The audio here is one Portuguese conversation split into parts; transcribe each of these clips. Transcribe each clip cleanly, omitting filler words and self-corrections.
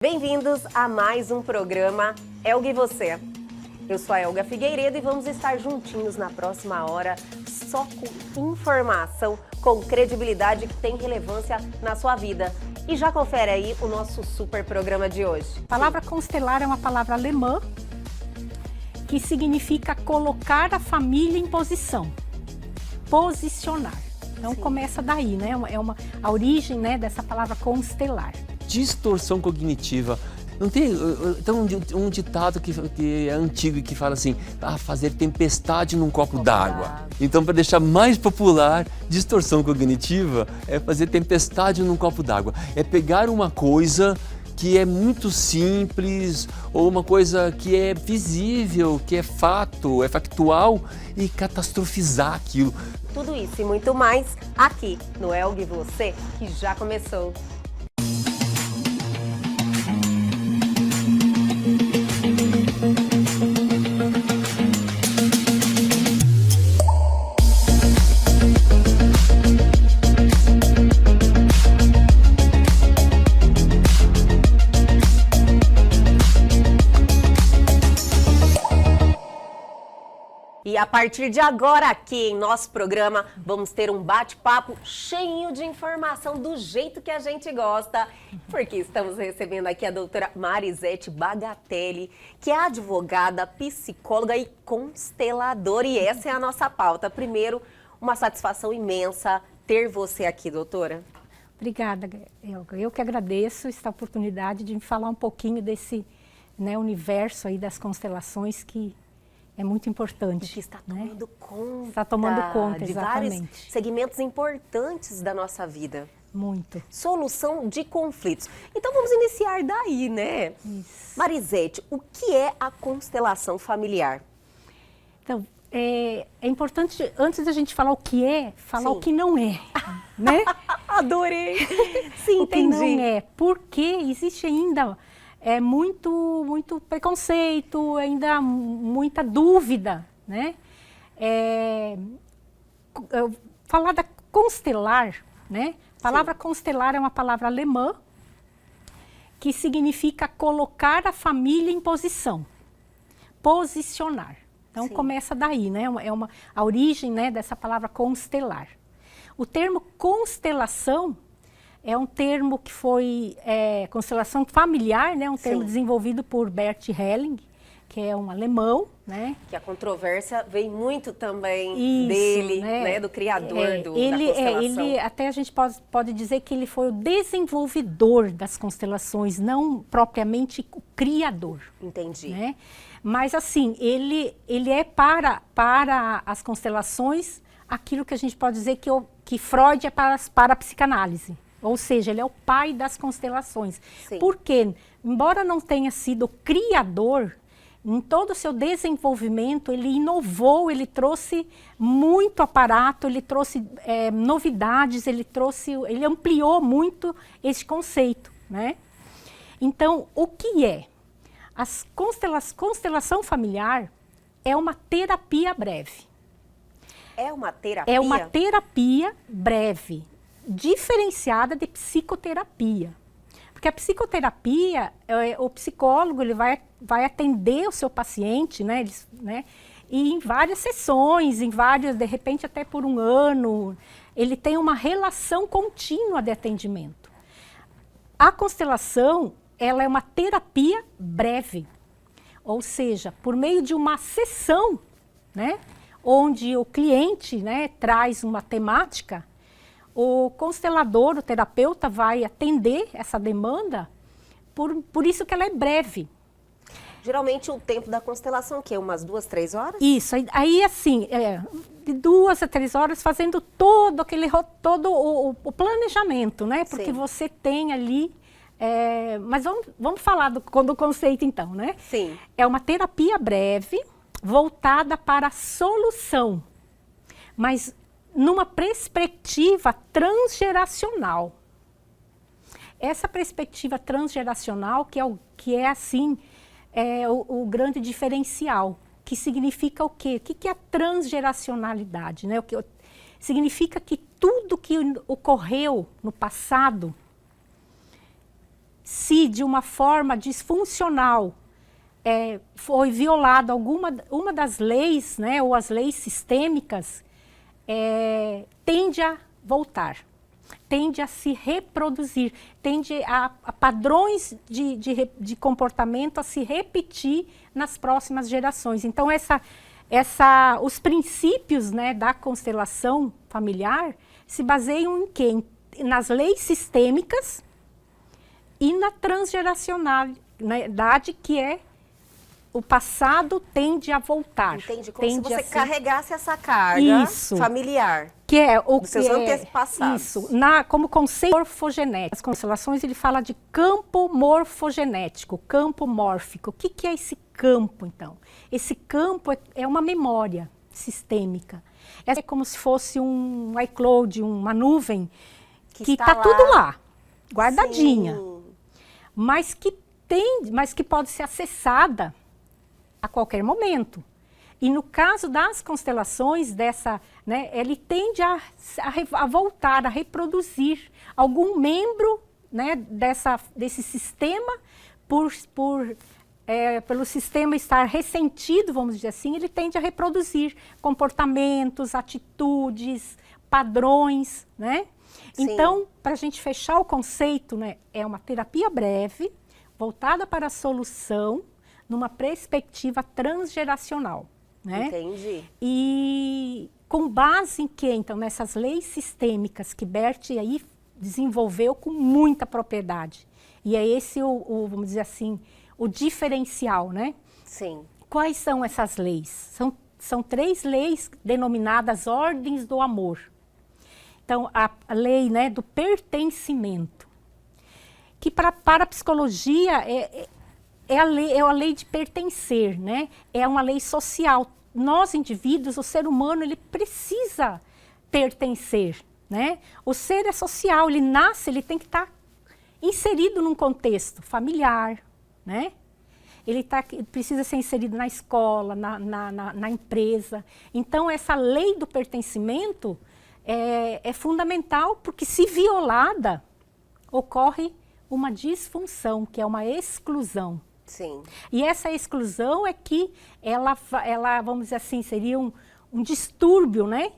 Bem-vindos a mais um programa Elga e Você. Eu sou a Elga Figueiredo e vamos estar juntinhos na próxima hora só com informação, com credibilidade que tem relevância na sua vida. E já confere aí o nosso super programa de hoje. A palavra constelar é uma palavra alemã que significa colocar a família em posição, posicionar. Então começa daí, né? A origem, né, dessa palavra constelar. Distorção cognitiva. Não tem um ditado que é antigo e que fala assim, fazer tempestade num copo d'água. Então, para deixar mais popular, distorção cognitiva é fazer tempestade num copo d'água. É pegar uma coisa que é muito simples ou uma coisa que é visível, que é fato, é factual e catastrofizar aquilo. Tudo isso e muito mais aqui no Elga e Você, que já começou. E a partir de agora, aqui em nosso programa, vamos ter um bate-papo cheio de informação do jeito que a gente gosta, porque estamos recebendo aqui a doutora Marisete Bagatelli, que é advogada, psicóloga e consteladora, e essa é a nossa pauta. Primeiro, uma satisfação imensa ter você aqui, doutora. Obrigada, Elga. Eu que agradeço esta oportunidade de me falar um pouquinho desse, né, universo aí das constelações que é muito importante. Que está tomando conta. Está tomando conta, de exatamente. Vários segmentos importantes da nossa vida. Muito. Solução de conflitos. Então vamos iniciar daí, né? Isso. Marisete, o que é a constelação familiar? Então, é importante, antes da gente falar o que é, falar Sim. o que não é, né? Adorei! Sim, o que entendi. não é, porque existe ainda muito preconceito, ainda muita dúvida, né? Falar da constelar, né? A palavra constelar é uma palavra alemã que significa colocar a família em posição, posicionar. Então começa daí, né? A origem, né, dessa palavra constelar. O termo constelação é um termo que foi constelação familiar, né? Um termo desenvolvido por Bert Helling, que é um alemão, né? Que a controvérsia vem muito também dele, né? Do criador da constelação. Ele, até a gente pode dizer que ele foi o desenvolvedor das constelações, não propriamente o criador. Entendi. Né? Mas assim, ele é para as constelações aquilo que a gente pode dizer que Freud é para a psicanálise. Ou seja, ele é o pai das constelações. Sim. Porque, embora não tenha sido criador, em todo o seu desenvolvimento, ele inovou, ele trouxe muito aparato, ele trouxe novidades, ele ampliou muito esse conceito, né? Então, o que é? Constelação familiar é uma terapia breve. É uma terapia? É uma terapia breve, diferenciada de psicoterapia. Porque a psicoterapia, o psicólogo ele vai atender o seu paciente, né, e em várias sessões, de repente até por um ano, ele tem uma relação contínua de atendimento. A constelação, ela é uma terapia breve, ou seja, por meio de uma sessão, né, onde o cliente, né, traz uma temática, o constelador, o terapeuta vai atender essa demanda, por isso que ela é breve. Geralmente o tempo da constelação é o quê? Umas 2, 3 horas? Isso, aí assim, de 2 a 3 horas fazendo todo o planejamento, né? Porque você tem ali, mas vamos falar do conceito então, né? Sim. É uma terapia breve, voltada para a solução, mas numa perspectiva transgeracional. Essa perspectiva transgeracional que é assim, o grande diferencial, que significa o quê? O que é a transgeracionalidade, né? Significa que tudo que ocorreu no passado se de uma forma disfuncional foi violada uma das leis, né, ou as leis sistêmicas, tende a voltar, tende a se reproduzir, tende a padrões de comportamento a se repetir nas próximas gerações. Então, os princípios, né, da constelação familiar se baseiam em quê? Nas leis sistêmicas e na transgeracionalidade, que é o passado tende a voltar. Entendi, como se você carregasse essa carga familiar. Que é o dos seus antepassados. Isso, como conceito morfogenético. As constelações, ele fala de campo morfogenético, campo mórfico. O que é esse campo, então? Esse campo é uma memória sistêmica. É como se fosse um iCloud, uma nuvem, que está tudo lá, guardadinha. Sim. Mas que pode ser acessada a qualquer momento. E no caso das constelações, ele tende a voltar, a reproduzir algum membro, né, desse sistema, pelo sistema estar ressentido, vamos dizer assim, ele tende a reproduzir comportamentos, atitudes, padrões, né? Sim. Então, para a gente fechar o conceito, né, é uma terapia breve, voltada para a solução, numa perspectiva transgeracional, né? Entendi. E com base em quê? Então, nessas leis sistêmicas que Bert aí desenvolveu com muita propriedade. E é esse vamos dizer assim, o diferencial, né? Sim. Quais são essas leis? São 3 leis denominadas ordens do amor. Então, a lei, né, do pertencimento, que para a psicologia é a lei de pertencer, né? É uma lei social. Nós, indivíduos, o ser humano, ele precisa pertencer, né? O ser é social, ele nasce, ele tem que estar inserido num contexto familiar, né? Ele precisa ser inserido na escola, na empresa. Então, essa lei do pertencimento é fundamental, porque se violada, ocorre uma disfunção, que é uma exclusão. Sim. E essa exclusão é que ela vamos dizer assim, seria um distúrbio, né?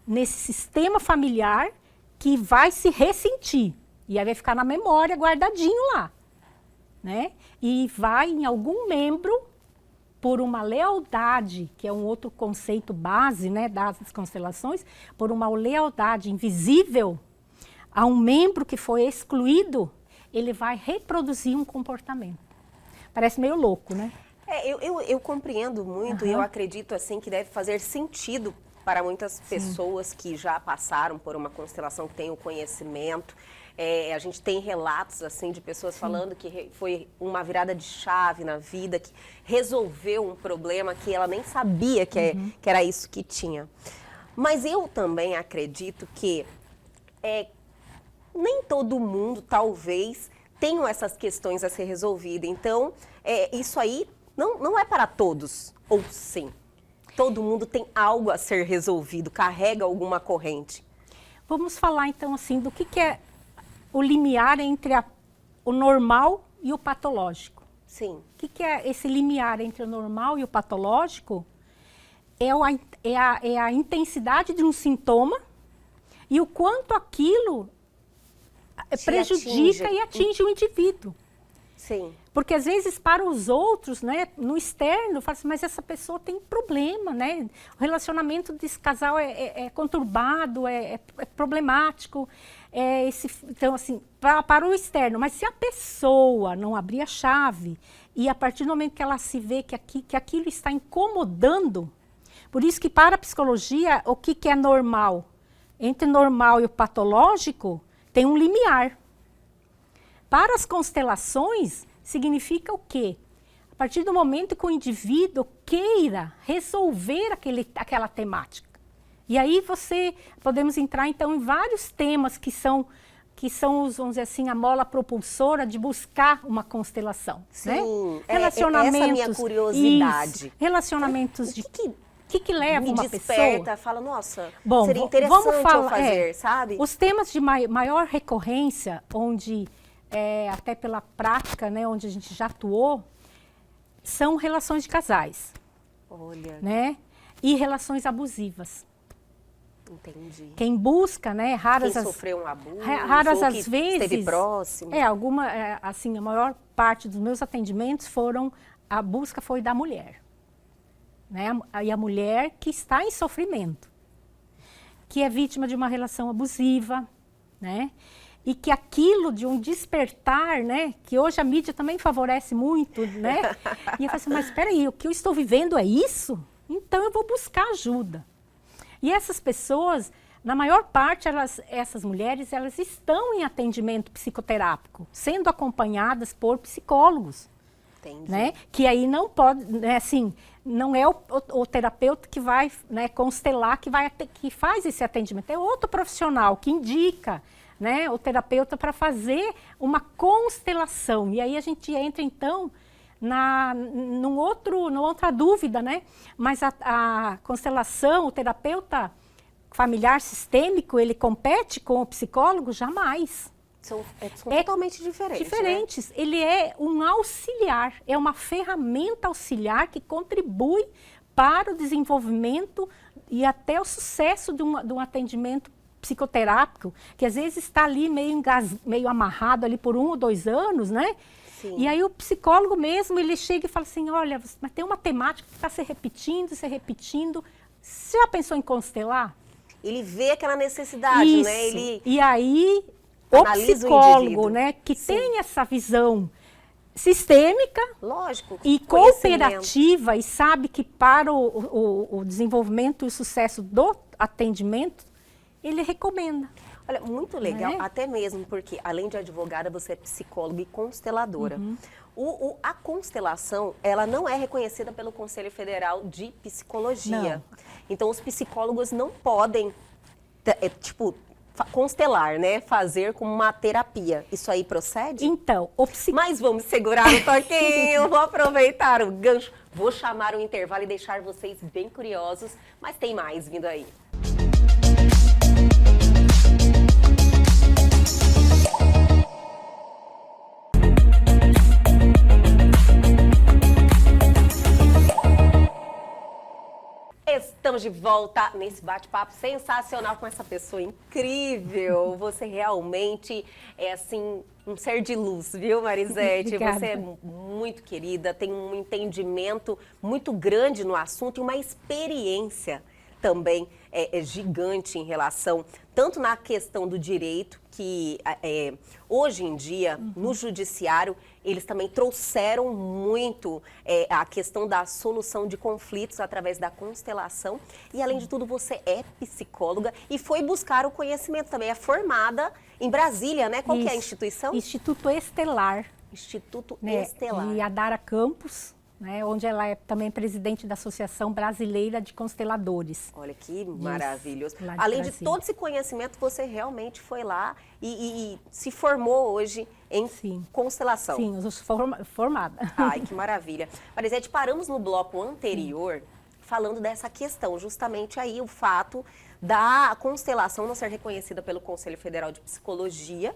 Nesse sistema familiar que vai se ressentir. E aí vai ficar na memória, guardadinho lá, né? E vai em algum membro, por uma lealdade, que é um outro conceito base, né, das constelações, por uma lealdade invisível a um membro que foi excluído, ele vai reproduzir um comportamento. Parece meio louco, né? Eu compreendo muito e eu acredito assim que deve fazer sentido para muitas pessoas que já passaram por uma constelação, que têm o conhecimento. A gente tem relatos assim de pessoas falando que foi uma virada de chave na vida, que resolveu um problema que ela nem sabia que era isso que tinha. Mas eu também acredito que nem todo mundo, talvez, tenha essas questões a ser resolvidas. Então, isso aí não é para todos, ou sim? Todo mundo tem algo a ser resolvido, carrega alguma corrente. Vamos falar então assim do que é o limiar entre o normal e o patológico. Sim. O que é esse limiar entre o normal e o patológico? É a intensidade de um sintoma e o quanto aquilo prejudica e atinge o indivíduo. Sim. Porque às vezes para os outros, né, no externo, fala assim, mas essa pessoa tem problema, né? O relacionamento desse casal é conturbado, é problemático. Então, assim, para o externo, mas se a pessoa não abrir a chave e a partir do momento que ela se vê que aquilo está incomodando, por isso que para a psicologia, o que é normal? Entre o normal e o patológico, tem um limiar. Para as constelações, significa o quê? A partir do momento que o indivíduo queira resolver aquela temática. E aí podemos entrar então em vários temas que são vamos dizer assim, a mola propulsora de buscar uma constelação. Sim, né? Relacionamentos, essa é a minha curiosidade. Isso, relacionamentos de... O que leva uma desperta, pessoa? Fala, nossa, bom, seria interessante eu fazer, sabe? Os temas de maior recorrência, onde até pela prática, né, onde a gente já atuou, são relações de casais. Olha. Né? E relações abusivas. Entendi. Quem busca, né, Quem sofreu um abuso, raras ou às que vezes, esteve próximo. Assim, a maior parte dos meus atendimentos a busca foi da mulher. Né? E a mulher que está em sofrimento, que é vítima de uma relação abusiva, né? E que aquilo de um despertar, né? Que hoje a mídia também favorece muito, né? E eu falo assim, mas espera aí, o que eu estou vivendo é isso? Então eu vou buscar ajuda. E essas pessoas, na maior parte, essas mulheres, elas estão em atendimento psicoterápico, sendo acompanhadas por psicólogos. Entendi. Né? Que aí não pode, né, assim, não é o terapeuta que vai, né, constelar, que faz esse atendimento. É outro profissional que indica, né, o terapeuta para fazer uma constelação. E aí a gente entra, então, numa outra dúvida, né? Mas a constelação, o terapeuta familiar sistêmico, ele compete com o psicólogo? Jamais. São totalmente diferentes. Diferentes. Né? Ele é um auxiliar, é uma ferramenta auxiliar que contribui para o desenvolvimento e até o sucesso de um atendimento psicoterápico, que às vezes está ali meio amarrado ali por 1 ou 2 anos, né? Sim. E aí o psicólogo mesmo, ele chega e fala assim, olha, mas tem uma temática que está se repetindo. Você já pensou em constelar? Ele vê aquela necessidade, Isso. né? E aí o psicólogo, né, que Sim. tem essa visão sistêmica, lógico, e cooperativa, e sabe que para o desenvolvimento e o sucesso do atendimento, ele recomenda. Olha, muito legal, Né? até mesmo porque, além de advogada, você é psicóloga e consteladora. A constelação, ela não é reconhecida pelo Conselho Federal de Psicologia. Não. Então, os psicólogos não podem, constelar, né? Fazer como uma terapia. Isso aí procede? Então, Mas vamos segurar um pouquinho, vou aproveitar o gancho. Vou chamar o intervalo e deixar vocês bem curiosos, mas tem mais vindo aí. Estamos de volta nesse bate-papo sensacional com essa pessoa incrível. Você realmente é, assim, um ser de luz, viu, Marisete? Obrigada. Você é muito querida, tem um entendimento muito grande no assunto e uma experiência também gigante em relação, tanto na questão do direito, que hoje em dia, no judiciário, eles também trouxeram muito a questão da solução de conflitos através da constelação. E, além de tudo, você é psicóloga e foi buscar o conhecimento também. É formada em Brasília, né? Qual que é a instituição? Instituto Estelar. Instituto Né, Estelar. de Adara Campos, né, onde ela é também presidente da Associação Brasileira de Consteladores. Olha que maravilhoso. lá de Além de Brasília. todo esse conhecimento, você realmente foi lá e se formou hoje em constelação. Sim, eu sou formada. Ai, que maravilha. Marisete, paramos no bloco anterior falando dessa questão, justamente aí o fato da constelação não ser reconhecida pelo Conselho Federal de Psicologia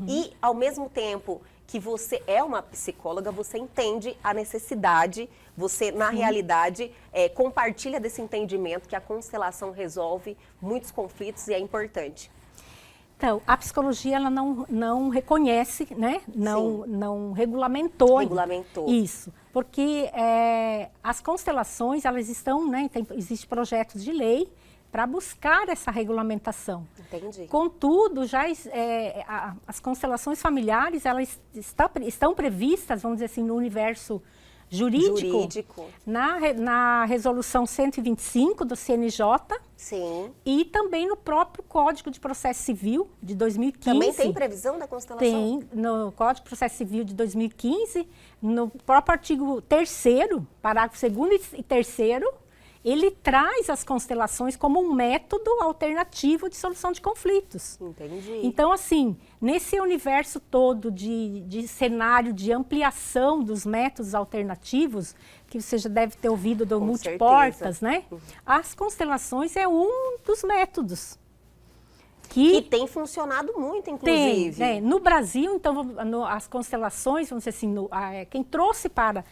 e, ao mesmo tempo que você é uma psicóloga, você entende a necessidade, você, na realidade, compartilha desse entendimento que a constelação resolve muitos conflitos e é importante. Então, a psicologia, ela não reconhece, né? Não regulamentou. Regulamentou. Isso, porque as constelações, elas estão, né? Existem projetos de lei para buscar essa regulamentação. Entendi. Contudo, as constelações familiares, elas estão previstas, vamos dizer assim, no universo jurídico. Na resolução 125 do CNJ. Sim. E também no próprio Código de Processo Civil de 2015. Também tem previsão da constelação? Tem, no Código de Processo Civil de 2015, no próprio artigo 3º, parágrafo 2º e 3º, ele traz as constelações como um método alternativo de solução de conflitos. Entendi. Então, assim, nesse universo todo de cenário de ampliação dos métodos alternativos, que você já deve ter ouvido do Com multiportas, certeza. né? As constelações é um dos métodos. Que tem funcionado muito, inclusive. Tem, né? No Brasil, então, as constelações, vamos dizer assim, quem trouxe para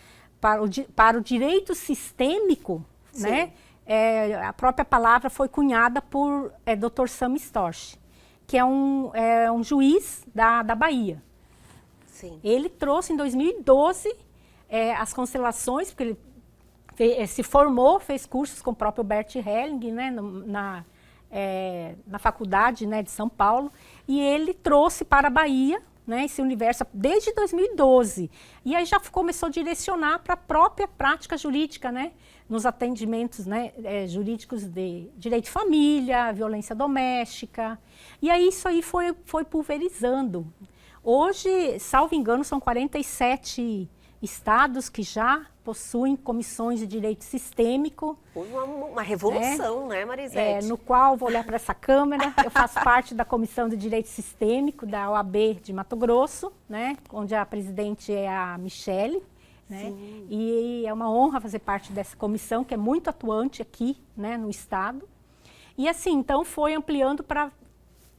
o direito sistêmico, né? A própria palavra foi cunhada por Dr. Sam Storch, que é um juiz da Bahia. Sim. Ele trouxe em 2012 as constelações, porque ele se formou, fez cursos com o próprio Bert Helling, né, na faculdade, né, de São Paulo, e ele trouxe para a Bahia, né, esse universo desde 2012. E aí já começou a direcionar para a própria prática jurídica, né, nos atendimentos, né, jurídicos de direito de família, violência doméstica. E aí isso aí foi pulverizando. Hoje, salvo engano, são 47 estados que já possuem comissões de direito sistêmico. Uma revolução, né, Marisete? No qual, vou olhar para essa câmera, eu faço parte da Comissão de Direito Sistêmico da OAB de Mato Grosso, né, onde a presidente é a Michele. Né? E é uma honra fazer parte dessa comissão, que é muito atuante aqui, né, no estado. E assim, então, foi ampliando para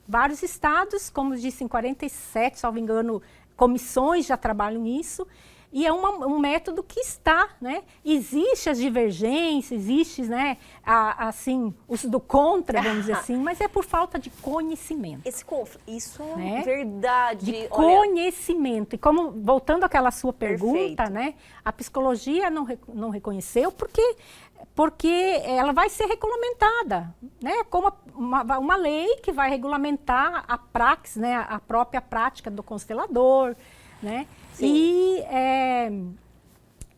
vários estados, como disse, em 47, salvo engano, comissões já trabalham nisso. E é um método que está, né? Existe as divergências, existe, né, assim, os do contra, vamos dizer assim, mas é por falta de conhecimento. Isso é né? Verdade. De conhecimento. E como, voltando àquela sua pergunta, Perfeito. né? A psicologia não reconheceu porque ela vai ser regulamentada, né? Como uma lei que vai regulamentar a praxis, né? A própria prática do constelador, né? Sim. E,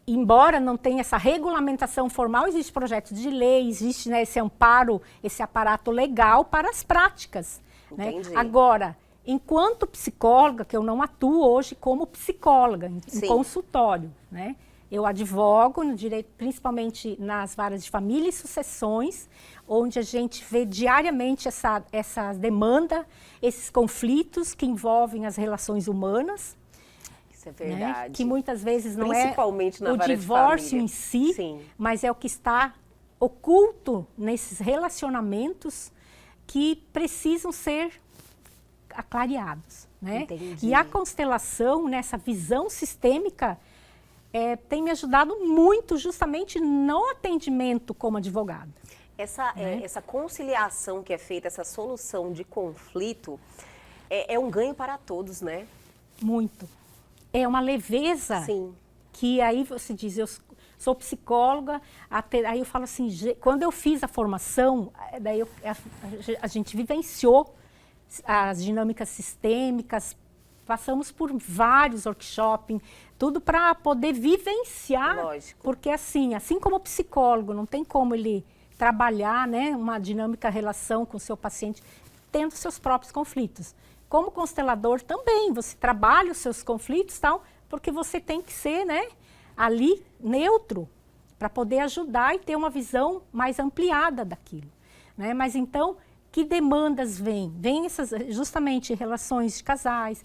embora não tenha essa regulamentação formal, existe projeto de lei, existe, né, esse amparo, esse aparato legal para as práticas. Né? Agora, enquanto psicóloga, que eu não atuo hoje como psicóloga, em consultório, né? Eu advogo no direito, principalmente nas varas de família e sucessões, onde a gente vê diariamente essa demanda, esses conflitos que envolvem as relações humanas. Isso é verdade. Né? Que muitas vezes não Principalmente é o divórcio em si, mas é o que está oculto nesses relacionamentos que precisam ser aclareados. Né? Entendi. E a constelação, nessa visão sistêmica, tem me ajudado muito justamente no atendimento como advogada. Essa conciliação que é feita, essa solução de conflito, é um ganho para todos, né? Muito. É uma leveza. Sim. Que aí você diz, eu sou psicóloga, aí eu falo assim, quando eu fiz a formação, daí a gente vivenciou as dinâmicas sistêmicas, passamos por vários workshops, tudo para poder vivenciar. Lógico. Porque assim como o psicólogo, não tem como ele trabalhar, né, uma dinâmica relação com o seu paciente, tendo seus próprios conflitos. Como constelador também, você trabalha os seus conflitos, tal, porque você tem que ser, né, ali neutro, para poder ajudar e ter uma visão mais ampliada daquilo. Né? Mas então, que demandas vêm? Vêm essas, justamente, relações de casais,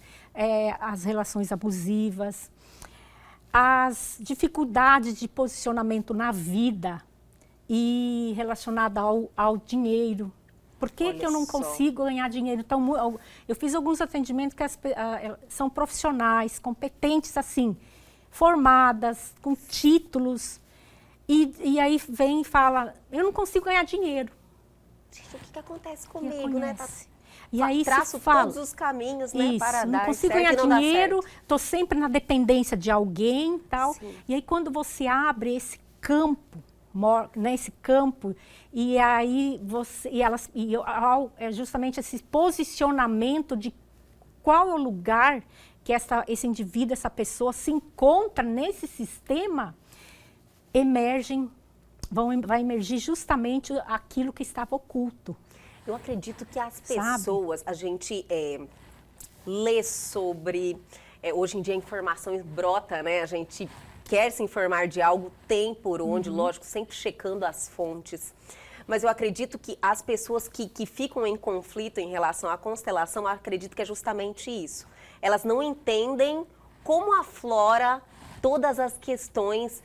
as relações abusivas, as dificuldades de posicionamento na vida e relacionada ao dinheiro. Por que eu não consigo ganhar dinheiro? Então, eu fiz alguns atendimentos que são profissionais, competentes, assim, formadas, com títulos, e aí vem e fala, eu não consigo ganhar dinheiro. Gente, o que acontece comigo, né? E aí traço todos os caminhos, né, isso, para não dar consigo certo ganhar dinheiro, estou sempre na dependência de alguém, tal. Sim. E aí quando você abre esse campo, né, esse campo, e aí é justamente esse posicionamento de qual é o lugar que esse indivíduo, essa pessoa se encontra nesse sistema, vai emergir justamente aquilo que estava oculto. Eu acredito que as pessoas, a gente lê sobre, hoje em dia a informação brota, né? A gente quer se informar de algo, tem por onde, lógico, sempre checando as fontes. Mas eu acredito que as pessoas que ficam em conflito em relação à constelação, eu acredito que é justamente isso. Elas não entendem como aflora todas as questões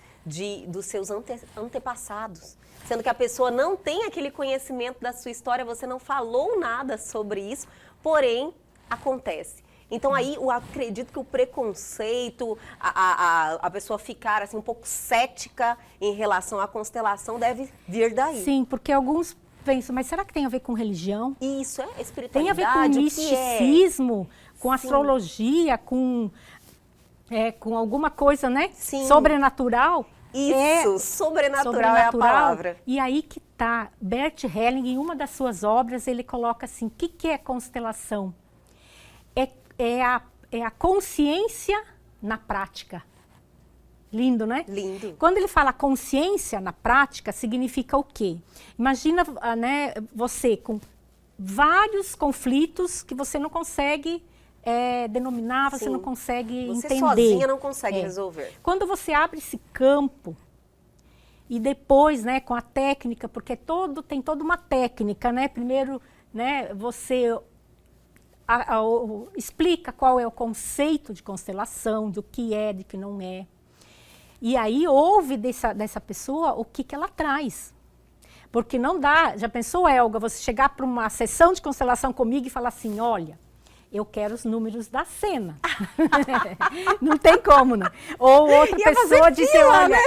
dos seus antepassados. Sendo que a pessoa não tem aquele conhecimento da sua história, você não falou nada sobre isso, porém, acontece. Então aí eu acredito que o preconceito, a pessoa ficar assim, um pouco cética em relação à constelação deve vir daí. Sim, porque alguns pensam, mas será que tem a ver com religião? Isso, é espiritualidade. Tem a ver com misticismo, com astrologia, com alguma coisa, né? Sim. Sobrenatural. Isso, sobrenatural é a palavra. E aí que tá, Bert Helling, em uma das suas obras, ele coloca assim, o que é constelação? É a consciência na prática. Lindo, né? Lindo. Quando ele fala consciência na prática, significa o quê? Imagina, né, você com vários conflitos que você não consegue denominar, você não consegue entender. Você sozinha não consegue resolver. Quando você abre esse campo e depois, né, com a técnica, porque tem toda uma técnica, né? Primeiro, né, você explica qual é o conceito de constelação, do que é, de que não é. E aí ouve dessa pessoa o que ela traz. Porque não dá, já pensou, Elga, você chegar para uma sessão de constelação comigo e falar assim, olha, eu quero os números da cena. Não tem como, né? Ou outra pessoa dizer, olha, né?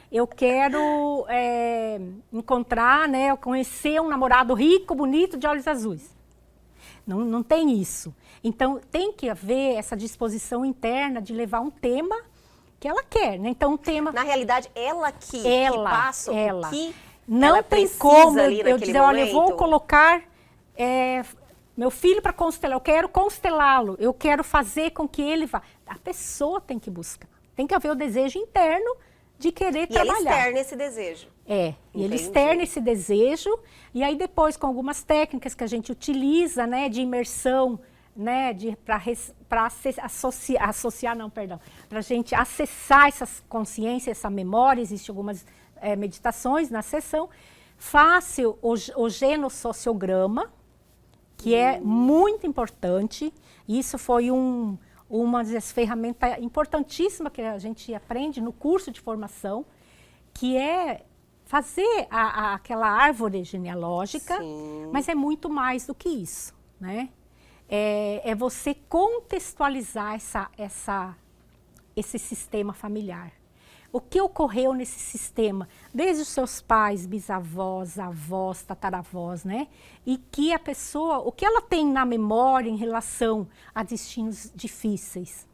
eu quero encontrar, né, conhecer um namorado rico, bonito, de olhos azuis. Não tem isso. Então, tem que haver essa disposição interna de levar um tema que ela quer, né? Então, um tema... Na realidade, ela que passa o que não ela tem precisa como ali eu dizer, olha, eu vou colocar meu filho para constelar, eu quero constelá-lo, eu quero fazer com que ele vá. A pessoa tem que buscar. Tem que haver o desejo interno de querer trabalhar. E ela externa esse desejo. E ele externa esse desejo, e aí depois com algumas técnicas que a gente utiliza, né, de imersão, né, para a gente acessar essas consciências, essa memória, existem algumas meditações na sessão, faça o genossociograma, que é muito importante, isso foi uma das ferramentas importantíssimas que a gente aprende no curso de formação, que é fazer aquela árvore genealógica, Sim. mas é muito mais do que isso, né? É você contextualizar esse sistema familiar. O que ocorreu nesse sistema, desde os seus pais, bisavós, avós, tataravós, né? E que a pessoa, o que ela tem na memória em relação a destinos difíceis.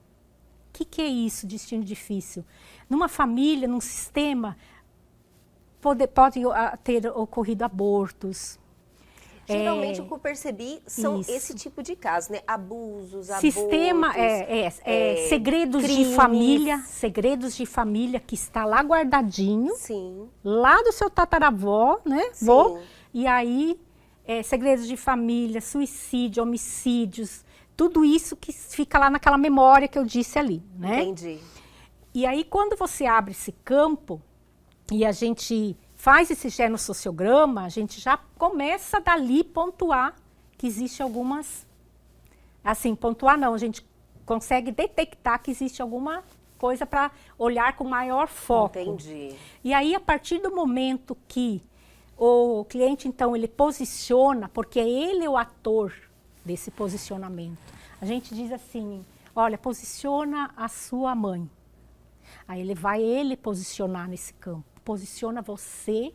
O que é isso, destino difícil? Numa família, num sistema, pode ter ocorrido abortos. Geralmente, o que eu percebi são esse tipo de casos, né? Abusos, Sistema, abortos, segredos crimes. Segredos de família que está lá guardadinho, Sim. lá do seu tataravó, né? Sim. E aí, segredos de família, suicídio, homicídios, tudo isso que fica lá naquela memória que eu disse ali, né? Entendi. E aí, quando você abre esse campo e a gente faz esse genossociograma, a gente já começa dali pontuar que existe algumas... Assim, pontuar não, a gente consegue detectar que existe alguma coisa para olhar com maior foco. Entendi. E aí, a partir do momento que o cliente, então, ele posiciona, porque é ele o ator desse posicionamento. A gente diz assim, olha, posiciona a sua mãe. Aí ele posicionar nesse campo. Posiciona você,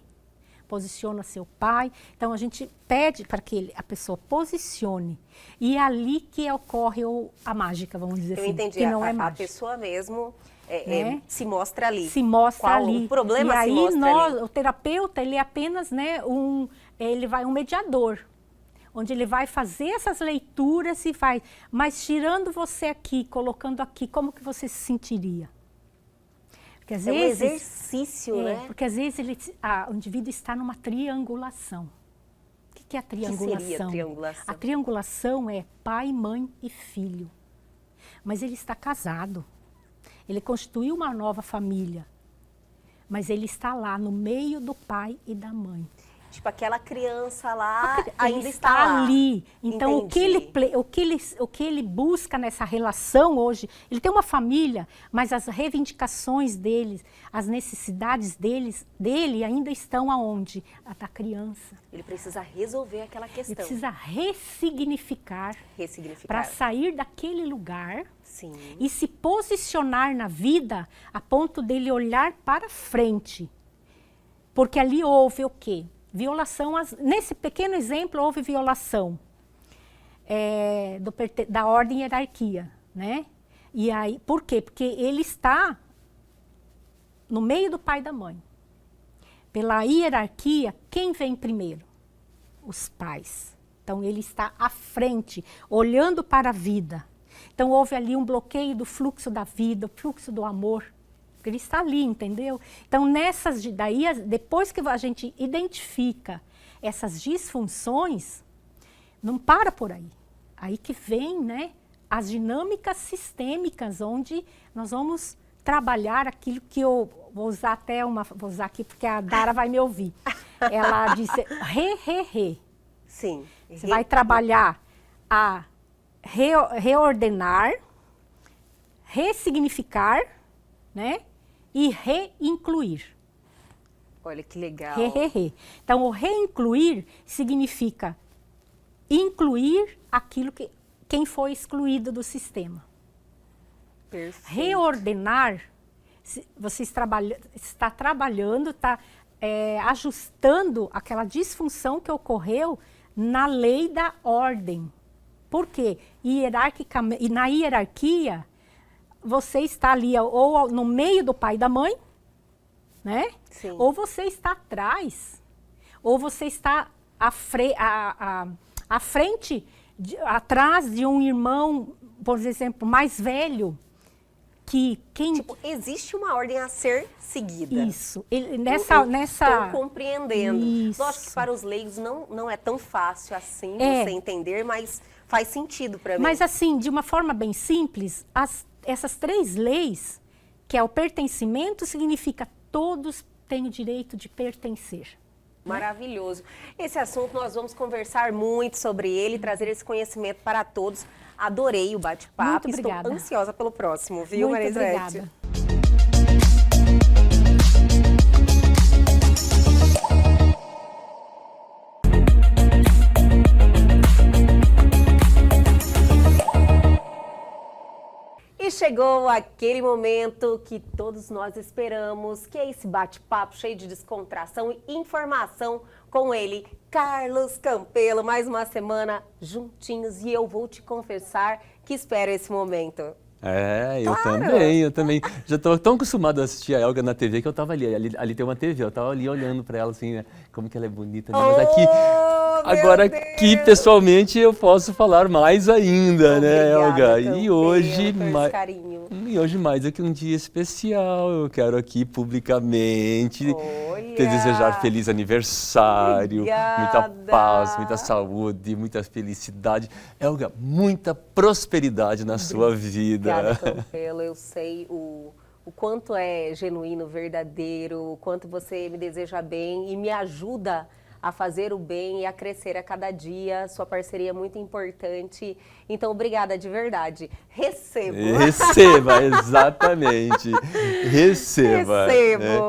posiciona seu pai. Então, a gente pede para que a pessoa posicione. E é ali que ocorre a mágica, vamos dizer assim. Eu entendi. Que não é a mágica. pessoa mesmo se mostra ali. Se mostra ali. O problema e se aí mostra ali. O terapeuta, ele é apenas, né, um mediador. Onde ele vai fazer essas leituras e vai... Mas tirando você aqui, colocando aqui, como que você se sentiria? Porque às vezes, um exercício, né? Porque às vezes o indivíduo está numa triangulação. O que é a triangulação? O que seria a triangulação? A triangulação é pai, mãe e filho. Mas ele está casado. Ele constituiu uma nova família. Mas ele está lá no meio do pai e da mãe. Tipo, aquela criança lá ainda ele está lá. ali. Então, Entendi. o que ele busca nessa relação hoje, ele tem uma família, mas as reivindicações dele, as necessidades dele ainda estão aonde? A da criança. Ele precisa resolver aquela Ele questão. precisa ressignificar para sair daquele lugar Sim. e se posicionar na vida a ponto dele olhar para frente. Porque ali houve o quê? Violação, nesse pequeno exemplo houve violação da ordem e hierarquia, né? E aí, por quê? Porque ele está no meio do pai e da mãe. Pela hierarquia, quem vem primeiro? Os pais. Então ele está à frente, olhando para a vida. Então houve ali um bloqueio do fluxo da vida, o fluxo do amor. Ele está ali, entendeu? Então, depois que a gente identifica essas disfunções, não para por aí. Aí que vem, né, as dinâmicas sistêmicas, onde nós vamos trabalhar aquilo que eu vou usar vou usar aqui porque a Dara vai me ouvir. Ela disse re. Sim. Você vai trabalhar a reordenar, ressignificar, né? E reincluir. Olha que legal. Então, o reincluir significa incluir quem foi excluído do sistema. Perfeito. Reordenar, você está trabalhando, está ajustando aquela disfunção que ocorreu na lei da ordem. Por quê? Hierarquicamente, e na hierarquia, você está ali ou no meio do pai e da mãe, né? Sim. Ou você está atrás, ou você está à frente, atrás de um irmão, por exemplo, mais velho, Tipo, existe uma ordem a ser seguida. Isso. Estou compreendendo. Isso. Lógico que para os leigos não é tão fácil assim você entender, mas faz sentido para mim. Mas assim, de uma forma bem simples, essas 3 leis, que é o pertencimento, significa todos têm o direito de pertencer. Maravilhoso. Esse assunto nós vamos conversar muito sobre ele, trazer esse conhecimento para todos. Adorei o bate-papo. Muito obrigada. Estou ansiosa pelo próximo, viu, Muito Marisete? obrigada. E chegou aquele momento que todos nós esperamos, que é esse bate-papo cheio de descontração e informação com ele, Carlos Campelo. Mais uma semana juntinhos e eu vou te confessar que espero esse momento. Eu também. Já estou tão acostumado a assistir a Elga na TV que eu estava ali tem uma TV, eu estava ali olhando para ela assim, né, como que ela é bonita. Mas aqui pessoalmente eu posso falar mais ainda, né, Elga? E hoje mais do que um dia especial, eu quero aqui publicamente te desejar feliz aniversário, muita paz, muita saúde, muita felicidade. Elga, muita prosperidade na sua vida. Obrigada, Campelo. Eu sei o quanto é genuíno, verdadeiro, o quanto você me deseja bem e me ajuda a fazer o bem e a crescer a cada dia. Sua parceria é muito importante. Então, obrigada de verdade. Receba, exatamente. Receba.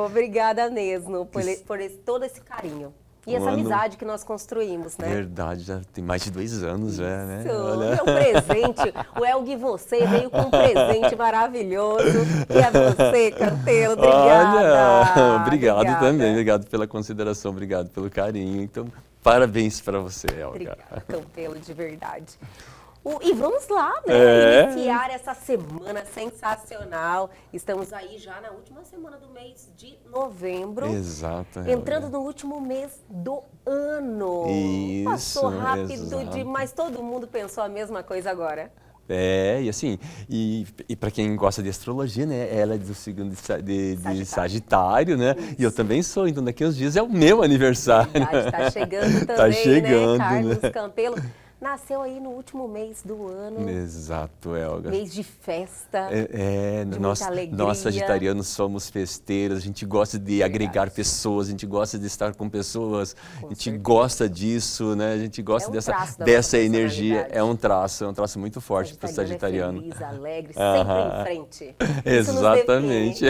Obrigada mesmo por todo esse carinho. E essa amizade que nós construímos, né? Verdade, já tem mais de 2 anos, né? Olha. Meu presente, o Elga e você veio com um presente maravilhoso. E é você, Campelo, obrigada. Obrigado também, obrigado pela consideração, obrigado pelo carinho. Então, parabéns para você, Elga. Obrigada, Campelo, de verdade. E vamos lá, né? Iniciar essa semana sensacional. Estamos aí já na última semana do mês de novembro. Exato. Entrando no último mês do ano. Isso, passou rápido demais. Todo mundo pensou a mesma coisa agora. E assim, e para quem gosta de astrologia, né, ela é do signo de Sagitário, né, e eu também sou, então daqui a uns dias é o meu aniversário. Verdade, tá chegando também, né, Carlos Campelo? Nasceu aí no último mês do ano. Exato, Elga. Mês de festa, de nós, muita alegria. nós sagitarianos somos festeiros, a gente gosta de agregar pessoas, a gente gosta de estar com pessoas, a gente gosta disso, né? A gente gosta dessa energia. É um traço muito forte para o sagitariano. É feliz, alegre, sempre em frente. Isso nos Exatamente.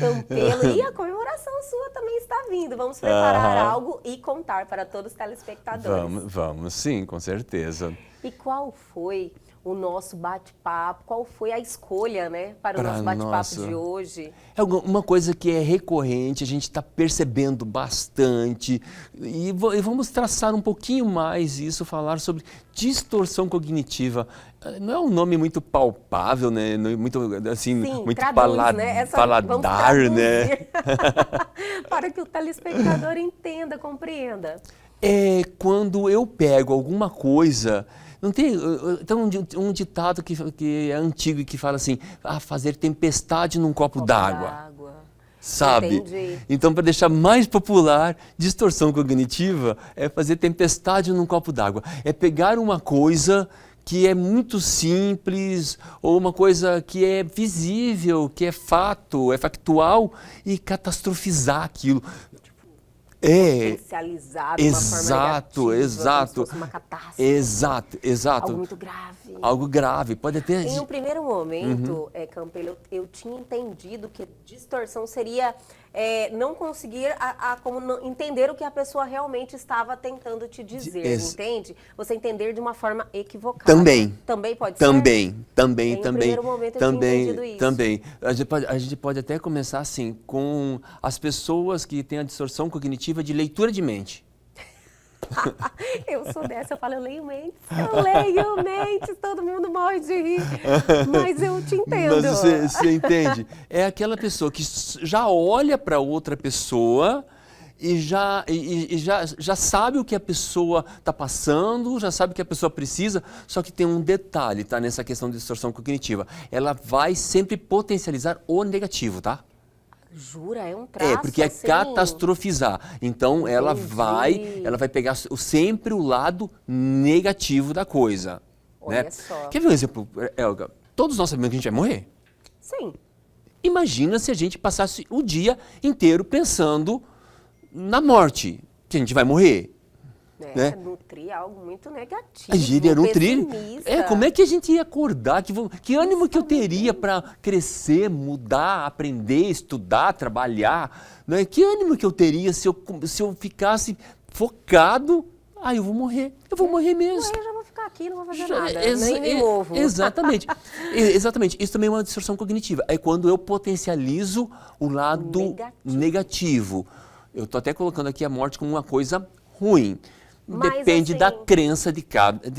Campelo. E a comemoração sua também está vindo. Vamos preparar algo e contar para todos os telespectadores. Vamos sim, com certeza. E qual foi o nosso bate-papo? Qual foi a escolha, né, para o nosso bate-papo de hoje? É uma coisa que é recorrente, a gente está percebendo bastante e vamos traçar um pouquinho mais isso, falar sobre distorção cognitiva. Não é um nome muito palpável, né? Muito assim, Sim, muito traduz, né? paladar, né? Para que o telespectador entenda, compreenda. É quando eu pego alguma coisa. Não tem um ditado que é antigo e que fala assim, fazer tempestade num copo d'água. Sabe? Entendi. Então, para deixar mais popular, distorção cognitiva é fazer tempestade num copo d'água. É pegar uma coisa que é muito simples ou uma coisa que é visível, que é fato, é factual e catastrofizar aquilo. Potencializar de uma forma negativa, exato. como se fosse uma catástrofe. Exato. Algo muito grave. Algo grave. Pode até... Em um primeiro momento, Campelo, eu tinha entendido que distorção seria não conseguir entender o que a pessoa realmente estava tentando te dizer, entende? Você entender de uma forma equivocada. Também. Também pode ser? Também. Em um primeiro momento eu tinha entendido isso. Também. A gente pode até começar assim, com as pessoas que têm a distorção cognitiva de leitura de mente. Eu sou dessa, eu leio mentes, todo mundo morre de rir, mas eu te entendo. Mas você entende? É aquela pessoa que já olha para outra pessoa e já sabe o que a pessoa está passando, já sabe o que a pessoa precisa, só que tem um detalhe, tá? Nessa questão de distorção cognitiva. Ela vai sempre potencializar o negativo, tá? Jura? É um traço porque é assim? Catastrofizar. Então ela vai pegar sempre o lado negativo da coisa. Olha né? só. Quer ver um exemplo, Elga? Todos nós sabemos que a gente vai morrer. Sim. Imagina se a gente passasse o dia inteiro na morte, que a gente vai morrer. Né? Nutrir algo muito negativo. A gente ia nutrir. Pessimista. Como é que a gente ia acordar? Que ânimo que eu teria para crescer, mudar, aprender, estudar, trabalhar? Né? Que ânimo que eu teria se eu ficasse focado? Eu vou morrer. Eu vou morrer mesmo. Eu já vou ficar aqui, não vou fazer nada. Nem me movo. Exatamente. Exatamente. Isso também é uma distorção cognitiva. É quando eu potencializo o lado negativo. Eu estou até colocando aqui a morte como uma coisa ruim. Mas, depende assim, da crença de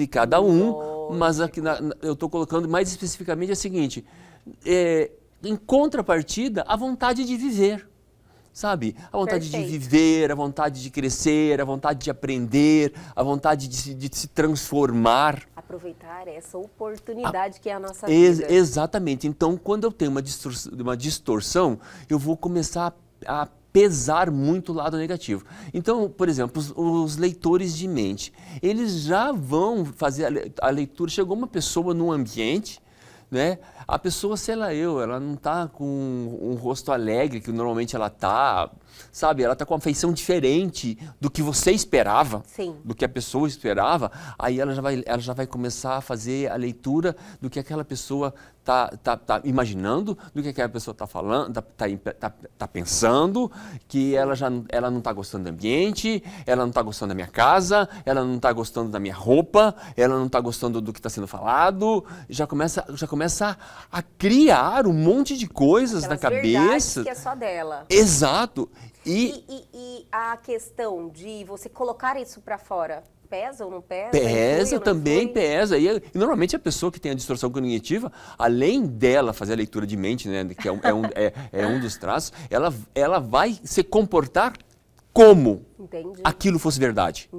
cada um, mas aqui eu estou colocando mais especificamente o seguinte, em contrapartida, a vontade de viver, sabe? A vontade de viver, a vontade de crescer, a vontade de aprender, a vontade de se transformar. Aproveitar essa oportunidade que é a nossa vida. Exatamente. Então, quando eu tenho uma distorção, eu vou começar a pesar muito o lado negativo. Então, por exemplo, os leitores de mente, eles já vão fazer a leitura. Chegou uma pessoa num ambiente, né? A pessoa, ela não está com um rosto alegre, que normalmente ela está, sabe? Ela está com uma feição diferente do que você esperava, Sim. do que a pessoa esperava. Aí ela já vai começar a fazer a leitura do que aquela pessoa tá imaginando, do que aquela pessoa está falando, tá pensando, que ela não está gostando do ambiente, ela não está gostando da minha casa, ela não está gostando da minha roupa, ela não está gostando do que está sendo falado, já começa a criar um monte de coisas na cabeça. Que é só dela. Exato. E a questão de você colocar isso para fora, pesa ou não pesa? Pesa, também pesa. E normalmente a pessoa que tem a distorção cognitiva, além dela fazer a leitura de mente, né, que é um dos traços, ela vai se comportar como Entendi. aquilo fosse verdade.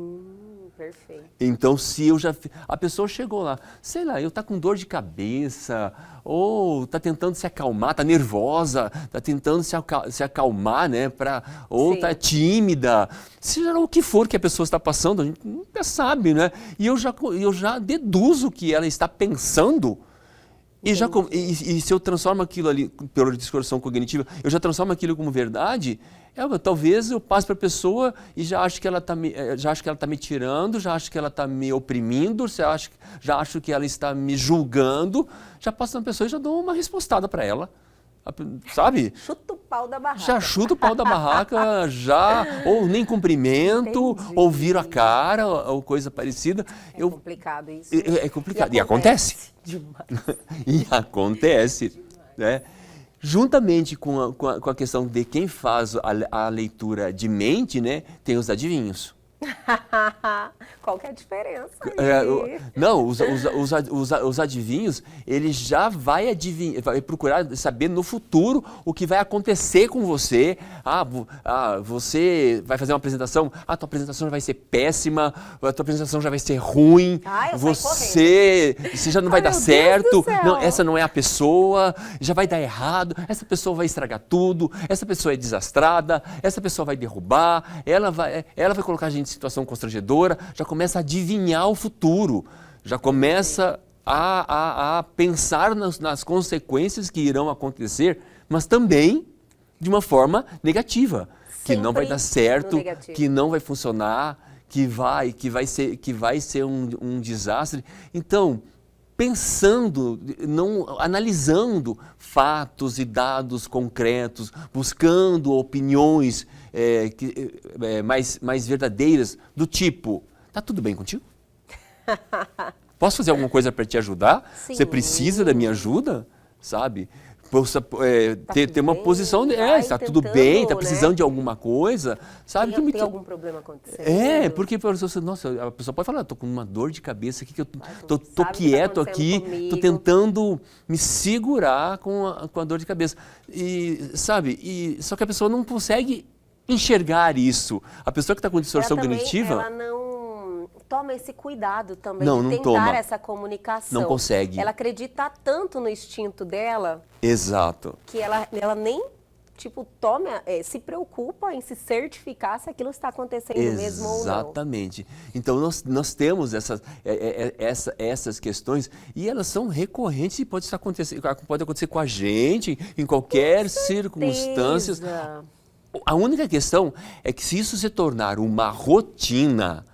perfeito. Então, se eu já... A pessoa chegou lá, sei lá, eu tá com dor de cabeça, ou tá tentando se acalmar, tá nervosa, tá tentando se acalmar, né? Ou Sim. tá tímida, seja lá o que for que a pessoa está passando, a gente nunca sabe, né? E eu já deduzo que ela está pensando. E se eu transformo aquilo ali, pela distorção cognitiva, eu já transformo aquilo como verdade, talvez eu passe para a pessoa e já acho que ela está me tirando, já acho que ela está me oprimindo, já acho que ela está me julgando, já passo na pessoa e já dou uma respostada para ela. Sabe? Chuta o pau da barraca. Já chuta o pau da barraca, ou nem cumprimento, Entendi. ou viro a cara, ou coisa parecida. É complicado isso. É complicado. E acontece. Demais. E acontece, né? Juntamente com a questão de quem faz a leitura de mente, né, tem os adivinhos. Qual que é a diferença aí? Não, os adivinhos, ele já vai procurar saber no futuro o que vai acontecer com você. Você vai fazer uma apresentação, tua apresentação já vai ser péssima, a tua apresentação já vai ser ruim, Eu saio correndo. você já não vai dar meu Deus certo, do céu. não, essa não é a pessoa, já vai dar errado, essa pessoa vai estragar tudo, essa pessoa é desastrada, essa pessoa vai derrubar, ela vai colocar a gente em situação constrangedora, já começa a adivinhar o futuro, já começa a pensar nas consequências que irão acontecer, mas também de uma forma negativa, que não vai dar certo, que não vai funcionar, que vai ser um desastre. Então, pensando, analisando fatos e dados concretos, buscando opiniões mais verdadeiras, do tipo, tá tudo bem contigo? Posso fazer alguma coisa para te ajudar? Sim. Você precisa da minha ajuda? Sabe? Ter uma bem, posição de, está tudo tentando, bem, está né? precisando de alguma coisa, sabe? Tem algum problema acontecendo? Porque a pessoa pode falar, estou com uma dor de cabeça aqui, que eu tô sabe o que tá quieto aqui, acontecendo estou comigo. tentando me segurar com a dor de cabeça. Só que a pessoa não consegue enxergar isso. A pessoa que está com distorção cognitiva... Ela não toma esse cuidado também Não de tentar toma. essa comunicação. Não consegue. Ela acredita tanto no instinto dela Exato. que ela nem se preocupa em se certificar se aquilo está acontecendo mesmo ou não. Exatamente. Então, nós temos essas questões e elas são recorrentes e pode acontecer com a gente em qualquer circunstância. A única questão é que se isso se tornar uma rotina,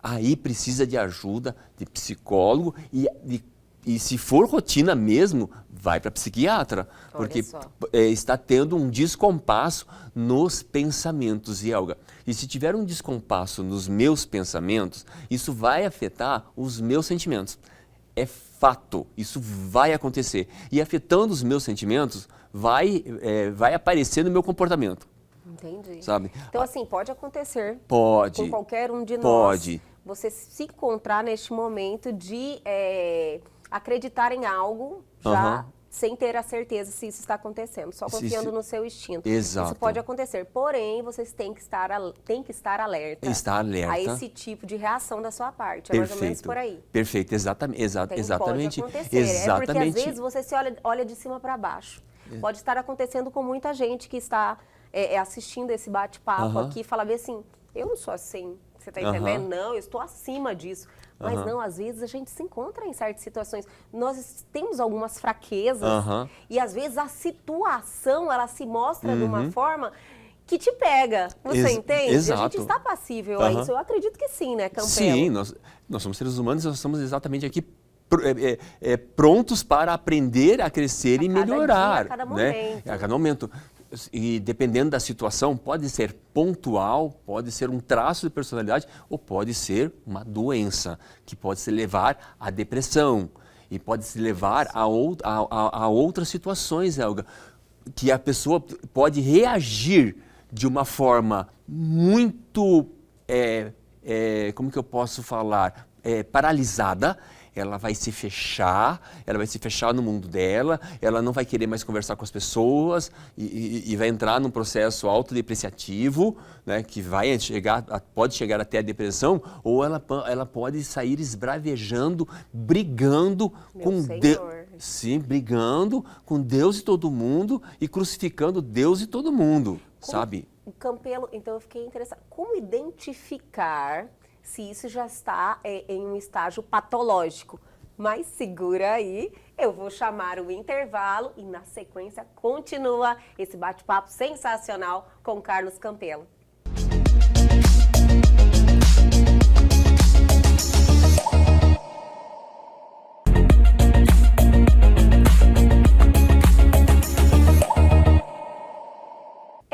aí precisa de ajuda de psicólogo e se for rotina mesmo, vai para psiquiatra, porque está tendo um descompasso nos pensamentos, Yelga. E se tiver um descompasso nos meus pensamentos, isso vai afetar os meus sentimentos. É fato, isso vai acontecer. E afetando os meus sentimentos, vai aparecer no meu comportamento. Entendi. Sabe? Então, assim, pode acontecer Pode. com qualquer um de nós. Pode. Você se encontrar neste momento de acreditar em algo já sem ter a certeza se isso está acontecendo, só confiando no seu instinto. Exato. Isso pode acontecer, porém, vocês têm que estar alerta. Estar alerta. A esse tipo de reação da sua parte. É mais ou menos por aí. Perfeito, exatamente. Pode acontecer. É porque às vezes você se olha de cima para baixo. Pode estar acontecendo com muita gente que está assistindo esse bate-papo aqui e fala bem assim, eu não sou assim, você está entendendo? Não, eu estou acima disso. Mas não, às vezes a gente se encontra em certas situações. Nós temos algumas fraquezas e às vezes a situação, ela se mostra de uma forma que te pega. Você entende? Exato. A gente está passível a isso. Eu acredito que sim, né, Campelo? Sim, nós somos seres humanos, nós estamos exatamente aqui prontos para aprender, a crescer e melhorar. A cada momento. A cada momento. E dependendo da situação, pode ser pontual, pode ser um traço de personalidade ou pode ser uma doença, que pode se levar à depressão e pode se levar a outras situações, Helga, que a pessoa pode reagir de uma forma muito, como que eu posso falar, paralisada. ela vai se fechar no mundo dela, ela não vai querer mais conversar com as pessoas e vai entrar num processo autodepreciativo, né, que pode chegar até a depressão, ou ela pode sair esbravejando, brigando com Deus. Sim, brigando com Deus e todo mundo e crucificando Deus e todo mundo, sabe? Campelo, então eu fiquei interessada. Como identificar se isso já está em um estágio patológico? Mas segura aí, eu vou chamar o intervalo e na sequência continua esse bate-papo sensacional com Carlos Campelo.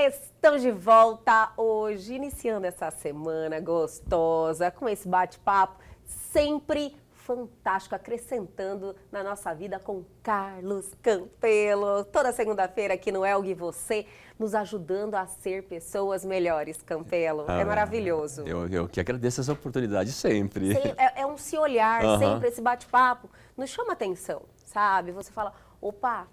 Estamos de volta hoje, iniciando essa semana gostosa, com esse bate-papo sempre fantástico, acrescentando na nossa vida com Carlos Campelo. Toda segunda-feira aqui no Elgue Você, nos ajudando a ser pessoas melhores, Campelo. É maravilhoso. Eu que agradeço essa oportunidade sempre. É um se olhar, sempre esse bate-papo nos chama atenção, sabe? Você fala, opa,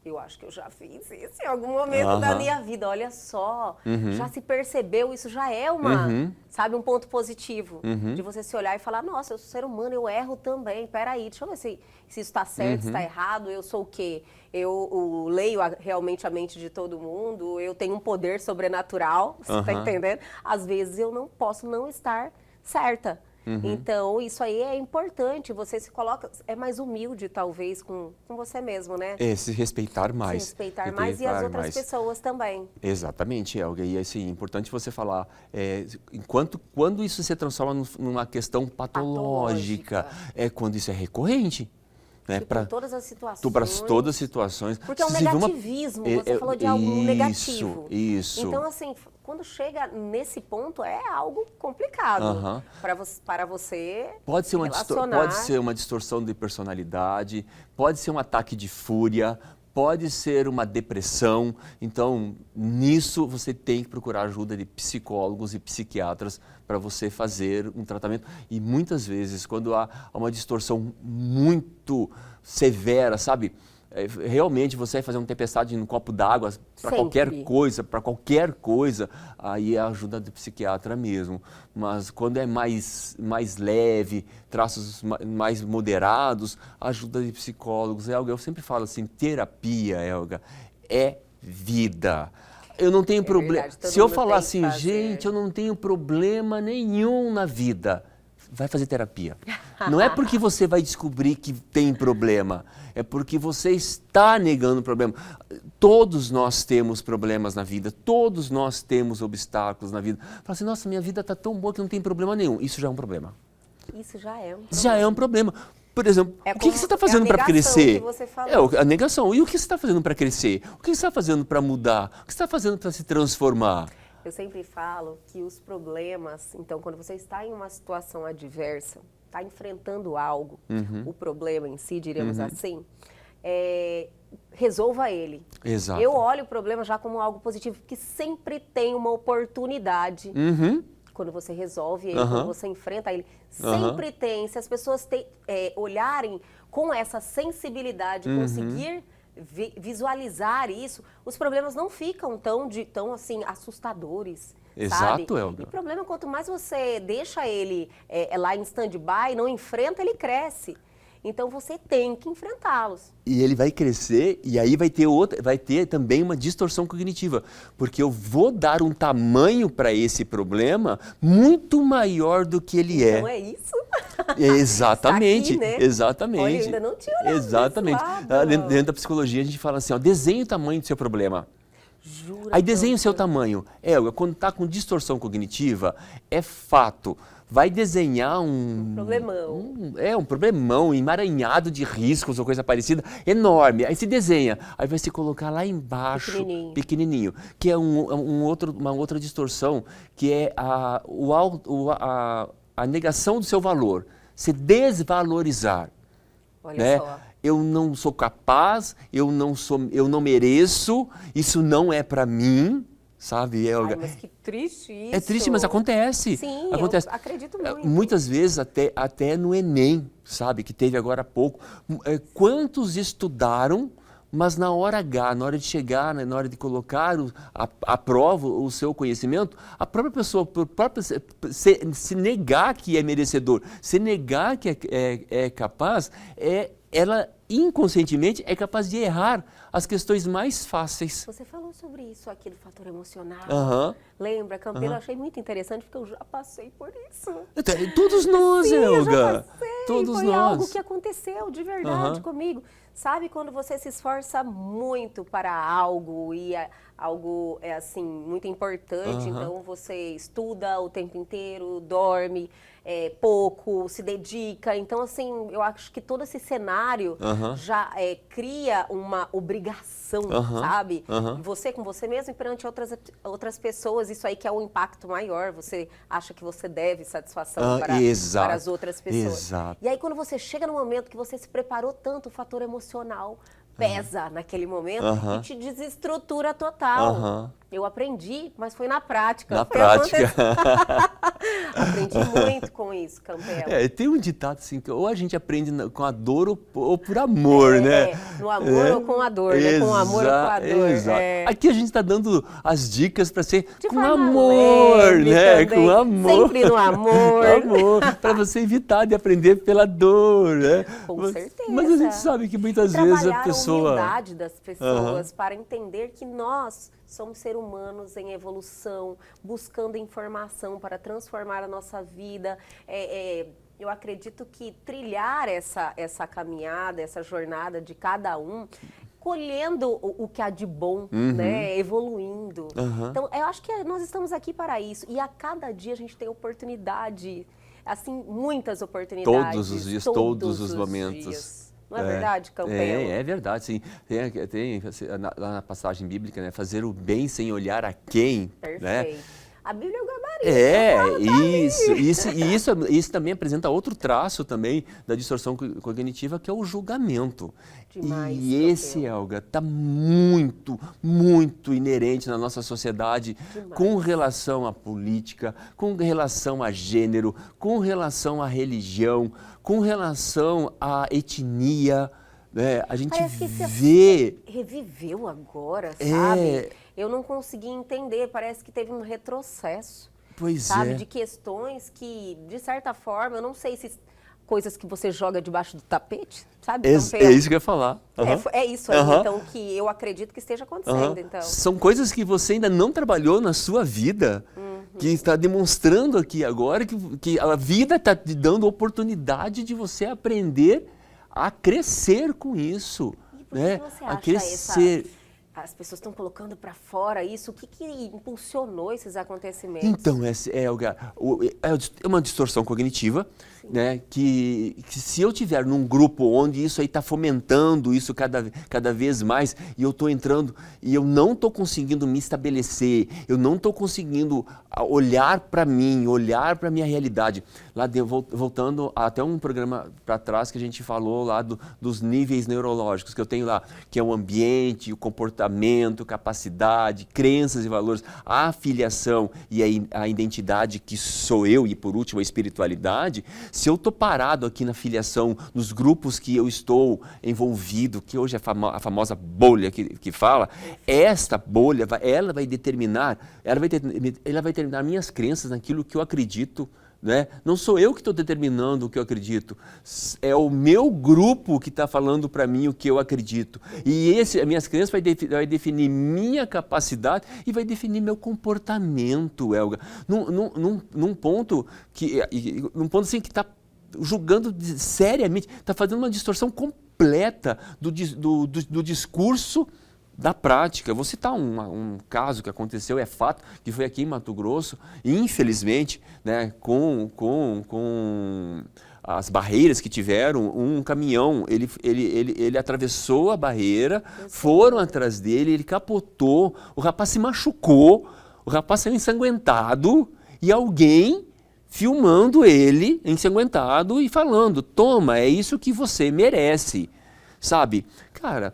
eu acho que eu já fiz isso em algum momento da minha vida. Olha só, já se percebeu, isso já é sabe, um ponto positivo. De você se olhar e falar, nossa, eu sou ser humano, eu erro também. Peraí, deixa eu ver se isso está certo, se está errado. Eu sou o quê? Eu leio realmente a mente de todo mundo, eu tenho um poder sobrenatural, você está entendendo? Às vezes eu não posso não estar certa. Então, isso aí é importante, você se coloca, é mais humilde, talvez, com você mesmo, né? Se respeitar mais. Se respeitar mais e as outras pessoas também. Exatamente, Elga. E assim, é importante você falar, quando isso se transforma numa questão patológica, é quando isso é recorrente. Né, para todas as situações. Para todas as situações. Porque é um negativismo, você falou de algo negativo. Isso. Então, assim, quando chega nesse ponto, é algo complicado para você pode ser uma distorção de personalidade, pode ser um ataque de fúria, pode ser uma depressão. Então, nisso você tem que procurar ajuda de psicólogos e psiquiatras para você fazer um tratamento. E muitas vezes, quando há uma distorção muito severa, sabe? Realmente você vai fazer uma tempestade no copo d'água para qualquer coisa, aí é a ajuda do psiquiatra mesmo. Mas quando é mais leve, traços mais moderados, ajuda de psicólogos. Elga, eu sempre falo assim, terapia, Elga, é vida. Eu não tenho problema. Se eu falar assim, gente, eu não tenho problema nenhum na vida, vai fazer terapia. Não é porque você vai descobrir que tem problema, é porque você está negando o problema. Todos nós temos problemas na vida, todos nós temos obstáculos na vida. Fala assim, nossa, minha vida está tão boa que não tem problema nenhum. Isso já é um problema. Isso já é um problema. Já é um problema. Por exemplo, o que você está fazendo para crescer? A negação. E o que você está fazendo para crescer? O que você está fazendo para mudar? O que você está fazendo para se transformar? Eu sempre falo que os problemas, então, quando você está em uma situação adversa, está enfrentando algo, o problema em si, diríamos assim, resolva ele. Exato. Eu olho o problema já como algo positivo, porque sempre tem uma oportunidade. Quando você resolve ele, quando você enfrenta ele, sempre tem. Se as pessoas olharem com essa sensibilidade, conseguir visualizar isso, os problemas não ficam tão assim assustadores. Exato, sabe? Elga. E o problema, quanto mais você deixa ele lá em stand-by, não enfrenta, ele cresce. Então você tem que enfrentá-los. E ele vai crescer e aí vai ter também uma distorção cognitiva, porque eu vou dar um tamanho para esse problema muito maior do que ele é. Não é isso? Exatamente, Tá aqui, né? exatamente. Olha, eu ainda não tinha olhado exatamente. desse lado. Dentro da psicologia a gente fala assim, desenhe o tamanho do seu problema. Jura. Aí desenhe o seu tamanho. Elga, quando está com distorção cognitiva, é fato. Vai desenhar um problemão. Um problemão, emaranhado de riscos ou coisa parecida, enorme. Aí se desenha, aí vai se colocar lá embaixo, pequenininho, que é uma outra distorção, que é a negação do seu valor, se desvalorizar. Olha só. Eu não sou capaz, eu não mereço, isso não é para mim. sabe, Helga? Ai, mas que triste isso. É triste, mas acontece. Sim, acontece. eu acredito muito. Muitas vezes, até no Enem, sabe, que teve agora há pouco, quantos estudaram, mas na hora H, na hora de chegar, né, na hora de colocar a prova, o seu conhecimento, a própria pessoa, se negar que é merecedor, se negar que é capaz, ela inconscientemente é capaz de errar as questões mais fáceis. Você falou sobre isso aqui do fator emocional. Aham. Lembra, Campeiro? Eu achei muito interessante porque eu já passei por isso. Todos nós, Sim, eu já Helga. passei. Todos Foi nós. algo que aconteceu de verdade Aham. comigo. Sabe quando você se esforça muito para algo e algo é assim muito importante, Aham. então você estuda o tempo inteiro, dorme pouco, se dedica. Então assim, eu acho que todo esse cenário Aham. já cria uma obrigação, Aham. sabe? Aham. Você com você mesmo e perante outras pessoas, isso aí que é o impacto maior. Você acha que você deve satisfação para as outras pessoas. Exato. E aí quando você chega no momento que você se preparou tanto, o fator emocional pesa naquele momento Aham. e te desestrutura total. Aham. Eu aprendi, mas foi na prática. Na Foi prática. Aprendi muito com isso, Campelo. Tem um ditado assim, que ou a gente aprende com a dor ou por amor, né? No amor ou com a dor, né? Com o amor ou com a dor. Exato. Aqui a gente está dando as dicas para ser De com forma amor, leve né? também. Com amor. Sempre no amor. Para você evitar de aprender pela dor, né? Com certeza. Mas a gente sabe que muitas vezes a Trabalhar pessoa... a humildade das pessoas para entender que nós somos seres humanos em evolução, buscando informação para transformar a nossa vida. Eu acredito que trilhar essa caminhada, essa jornada de cada um, colhendo o que há de bom, né? Evoluindo. Então, eu acho que nós estamos aqui para isso. E a cada dia a gente tem oportunidade, assim, muitas oportunidades. Todos os dias, todos os momentos. Dias. Não é verdade, Campelo? É verdade, sim. Tem lá na passagem bíblica, né? Fazer o bem sem olhar a quem, Perfeito. né? A Bíblia é o gabarito. Isso também apresenta outro traço também da distorção cognitiva, que é o julgamento. Demais, E esse, Helga, está muito, muito inerente na nossa sociedade com relação à política, com relação a gênero, com relação à religião, com relação à etnia. A gente Parece que vê... reviveu agora, sabe? Eu não consegui entender, parece que teve um retrocesso. Pois sabe? é. De questões que, de certa forma, eu não sei se coisas que você joga debaixo do tapete, sabe? É isso que eu ia falar. É isso aí, então, que eu acredito que esteja acontecendo, então. São coisas que você ainda não trabalhou na sua vida, que está demonstrando aqui agora que a vida está te dando oportunidade de você aprender a crescer com isso. E por que você acha a crescer. As pessoas estão colocando para fora isso? O que impulsionou esses acontecimentos? Então, Helga, é uma distorção cognitiva, né? Que se eu tiver num grupo onde isso aí está fomentando isso cada vez mais, e eu estou entrando e eu não estou conseguindo me estabelecer, eu não estou conseguindo olhar para mim, olhar para a minha realidade. Lá voltando até um programa para trás que a gente falou lá dos níveis neurológicos que eu tenho lá, que é o ambiente, o comportamento, capacidade, crenças e valores, a filiação e a identidade que sou eu e, por último, a espiritualidade. Se eu estou parado aqui na filiação, nos grupos que eu estou envolvido, que hoje é a famosa bolha que fala, esta bolha, ela vai determinar minhas crenças naquilo que eu acredito. Né? Não sou eu que estou determinando o que eu acredito, é o meu grupo que está falando para mim o que eu acredito. E as minhas crenças vai definir minha capacidade e vai definir meu comportamento, Helga. Num ponto assim que está julgando seriamente, está fazendo uma distorção completa do discurso da prática. Vou citar um caso que aconteceu, é fato, que foi aqui em Mato Grosso, infelizmente, né, com as barreiras que tiveram, um caminhão, ele atravessou a barreira, foram atrás dele, ele capotou, o rapaz se machucou, o rapaz saiu ensanguentado e alguém filmando ele ensanguentado e falando: toma, é isso que você merece. sabe? Cara,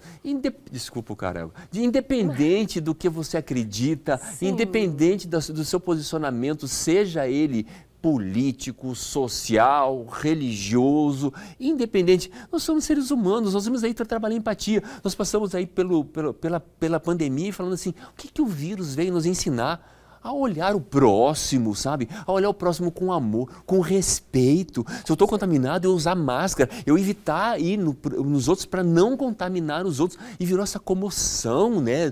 desculpa o cara, independente do que você acredita, Sim. independente do seu posicionamento, seja ele político, social, religioso, independente. Nós somos seres humanos, nós vamos aí para trabalhar empatia. Nós passamos aí pela pandemia falando assim, o que o vírus veio nos ensinar? A olhar o próximo, sabe? A olhar o próximo com amor, com respeito. Se eu estou contaminado, eu usar máscara, eu evitar ir nos outros para não contaminar os outros. E virou essa comoção, né?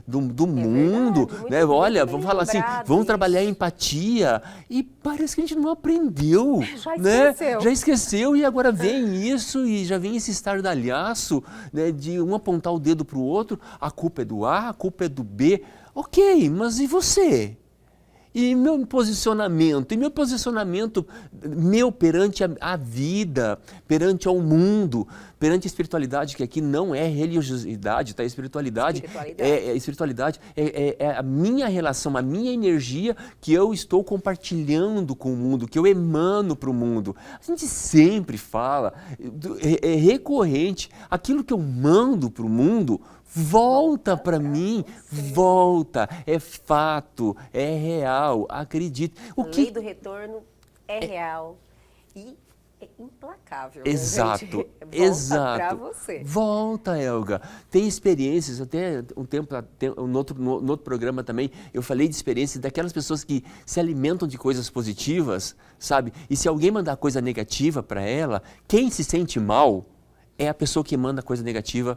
Do mundo. Verdade, Né? Olha, muito vamos falar assim, lembrado vamos isso. trabalhar a empatia. E parece que a gente não aprendeu. Já né? esqueceu. Já esqueceu e agora vem isso e já vem esse estardalhaço, né, de um apontar o dedo para o outro. A culpa é do A, a culpa é do B. Ok, mas e você? E meu posicionamento? E meu posicionamento meu perante a vida, perante ao mundo, perante a espiritualidade, que aqui não é religiosidade, tá? Espiritualidade é a minha relação, a minha energia que eu estou compartilhando com o mundo, que eu emano para o mundo. A gente sempre fala, é recorrente, aquilo que eu mando para o mundo, volta para mim, volta, é fato, é real, acredite. A lei do retorno é real e é implacável. Exato, Volta exato. para você. Volta, Elga. Tem experiências, até um tempo, no outro programa também, eu falei de experiências daquelas pessoas que se alimentam de coisas positivas, sabe? E se alguém mandar coisa negativa para ela, quem se sente mal é a pessoa que manda coisa negativa.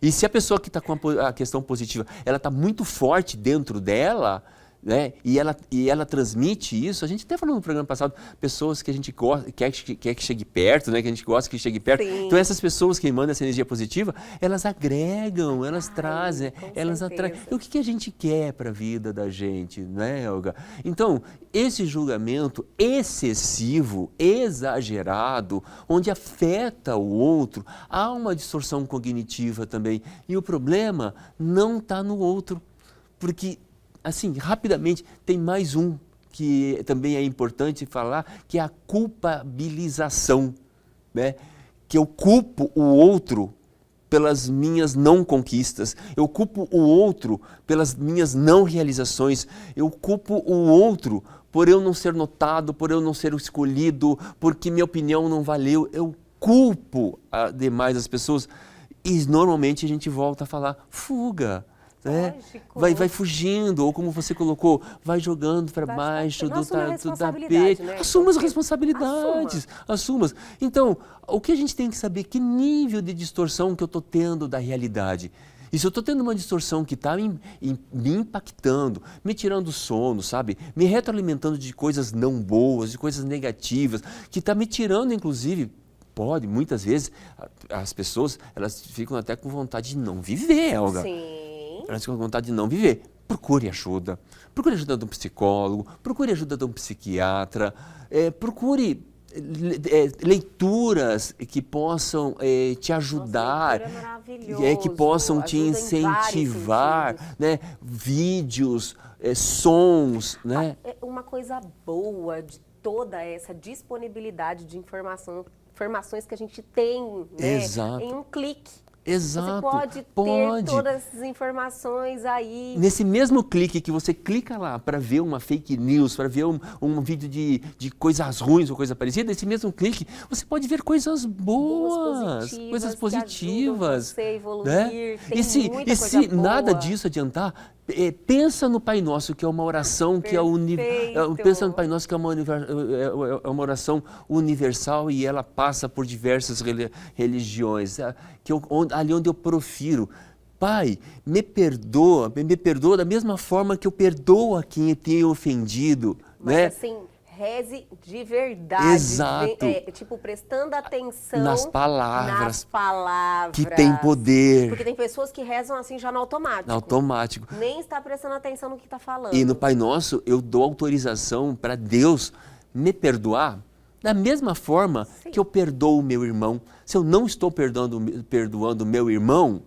E se a pessoa que está com a questão positiva, ela está muito forte dentro dela, né? E ela transmite isso, a gente até falou no programa passado, pessoas que a gente gosta, quer que chegue perto, né? Que a gente gosta que chegue perto. Sim. Então essas pessoas que mandam essa energia positiva, elas agregam, elas trazem, com elas certeza. atraem. E o que a gente quer para a vida da gente, né, Elga? Então, esse julgamento excessivo, exagerado, onde afeta o outro, há uma distorção cognitiva também. E o problema não está no outro, porque assim, rapidamente, tem mais um que também é importante falar, que é a culpabilização, né? Que eu culpo o outro pelas minhas não conquistas, eu culpo o outro pelas minhas não realizações, eu culpo o outro por eu não ser notado, por eu não ser escolhido, porque minha opinião não valeu, eu culpo demais as pessoas e normalmente a gente volta a falar, fuga. Né? Vai fugindo, ou como você colocou, vai jogando para baixo do tapete. Né? Assuma as responsabilidades. Assuma. Então, o que a gente tem que saber, que nível de distorção que eu estou tendo da realidade. E se eu estou tendo uma distorção que está me impactando, me tirando o sono, sabe? Me retroalimentando de coisas não boas, de coisas negativas, que está me tirando, inclusive, muitas vezes, as pessoas, elas ficam até com vontade de não viver, Elga. Sim. Elas ficam com vontade de não viver. Procure ajuda. Procure ajuda de um psicólogo, procure ajuda de um psiquiatra, procure leituras que possam te ajudar, que possam te incentivar, né? Vídeos, sons. Né? Uma coisa boa de toda essa disponibilidade de informações que a gente tem, né? Exato. Em um clique. Exato. Você pode ter todas essas informações aí. Nesse mesmo clique que você clica lá para ver uma fake news, para ver um vídeo de coisas ruins ou coisa parecida, nesse mesmo clique você pode ver coisas boas, coisas positivas. Você a evoluir, né? tem E se nada disso adiantar, pensa no Pai Nosso, que é uma oração que pensa no Pai Nosso, que é uma oração universal e ela passa por diversas religiões, ali onde eu profiro. Pai, me perdoa da mesma forma que eu perdoo a quem tem ofendido. Mas né? assim, reze de verdade. Exato. Prestando atenção nas palavras que tem tem poder. Porque tem pessoas que rezam assim já no automático. No automático. Nem está prestando atenção no que está falando. E no Pai Nosso, eu dou autorização para Deus me perdoar da mesma forma que eu perdoo o meu irmão. Se eu não estou perdoando o meu irmão,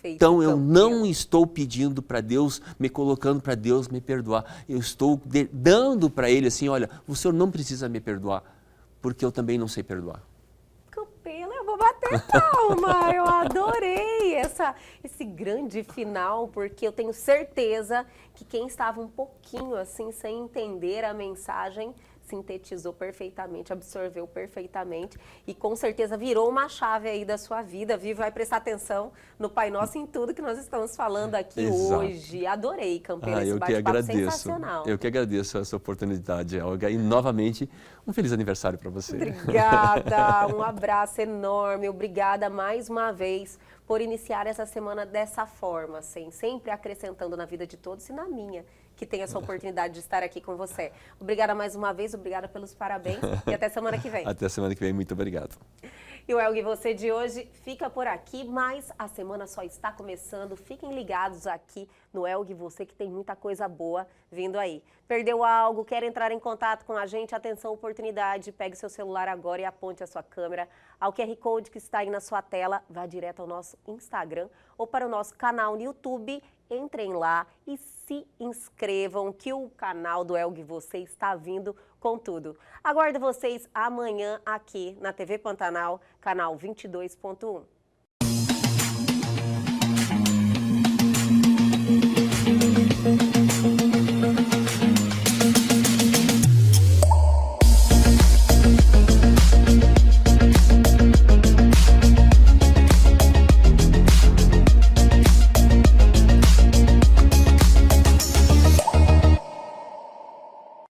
então eu não estou pedindo para Deus, me colocando para Deus me perdoar. Eu estou dando para Ele assim, olha, o Senhor não precisa me perdoar, porque eu também não sei perdoar. Cupila, eu vou bater bater palma! Eu adorei esse grande final, porque eu tenho certeza que quem estava um pouquinho assim, sem entender a mensagem, sintetizou perfeitamente, absorveu perfeitamente e com certeza virou uma chave aí da sua vida, viu? Vai prestar atenção no Pai Nosso em tudo que nós estamos falando aqui hoje. Adorei, Campeira, esse bate-papo sensacional. Eu que agradeço essa oportunidade, Olga, e novamente um feliz aniversário para você. Obrigada, um abraço enorme, obrigada mais uma vez por iniciar essa semana dessa forma, assim, sempre acrescentando na vida de todos e na minha, que tem essa oportunidade de estar aqui com você. Obrigada mais uma vez, obrigada pelos parabéns e até semana que vem. Até semana que vem, muito obrigado. E o Elgue Você de hoje fica por aqui, mas a semana só está começando. Fiquem ligados aqui no Elgue Você, que tem muita coisa boa vindo aí. Perdeu algo, quer entrar em contato com a gente? Atenção, oportunidade, pegue seu celular agora e aponte a sua câmera ao QR Code que está aí na sua tela, vá direto ao nosso Instagram ou para o nosso canal no YouTube. Entrem lá e se inscrevam que o canal do Elgue Você está vindo com tudo. Aguardo vocês amanhã aqui na TV Pantanal, canal 22.1.